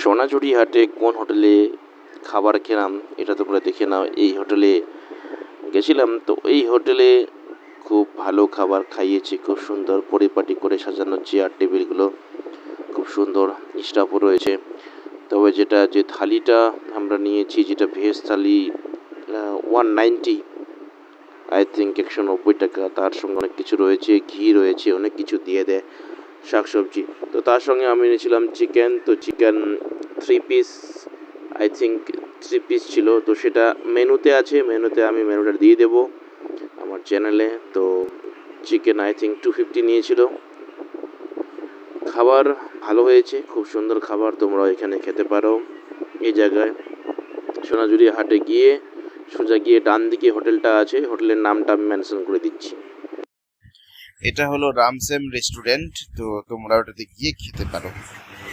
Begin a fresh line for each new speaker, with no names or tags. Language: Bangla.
সোনাঝুরি হাটে কোন হোটেলে খাবার খেলাম এটা তোমরা দেখে নাও। এই হোটেলে গেছিলাম, তো এই হোটেলে খুব ভালো খাবার খাইয়েছে, খুব সুন্দর পরিপাটি করে সাজানো চেয়ার টেবিলগুলো, খুব সুন্দর স্টাফও রয়েছে। তবে যে থালিটা আমরা নিয়েছি, যেটা ভেজ থালি, 190, আই থিঙ্ক 190 টাকা। তার সঙ্গে অনেক কিছু রয়েছে, ঘি রয়েছে, অনেক কিছু দিয়ে দেয়, শাকসবজি। তো তার সঙ্গে আমি নিয়েছিলাম চিকেন, তো chicken 3 piece, I think 3 piece ছিল। তো সেটা মেনুতে আছে, মেনুতে আমি মেনুটা দিয়ে দেবো আমার চ্যানেলে। তো চিকেন আই থিঙ্ক 250 নিয়েছিল। খাবার ভালো হয়েছে, খুব সুন্দর খাবার, তোমরা এখানে খেতে পারো। এই জায়গায় সোনাঝুরি হাটে গিয়ে সোজা গিয়ে ডান দিকে হোটেলটা আছে, হোটেলের নামটা আমি মেনশন করে দিচ্ছি।
এটা হলো রামসেম রেস্টুরেন্ট, তো তোমরা ওটাতে গিয়ে খেতে পারো।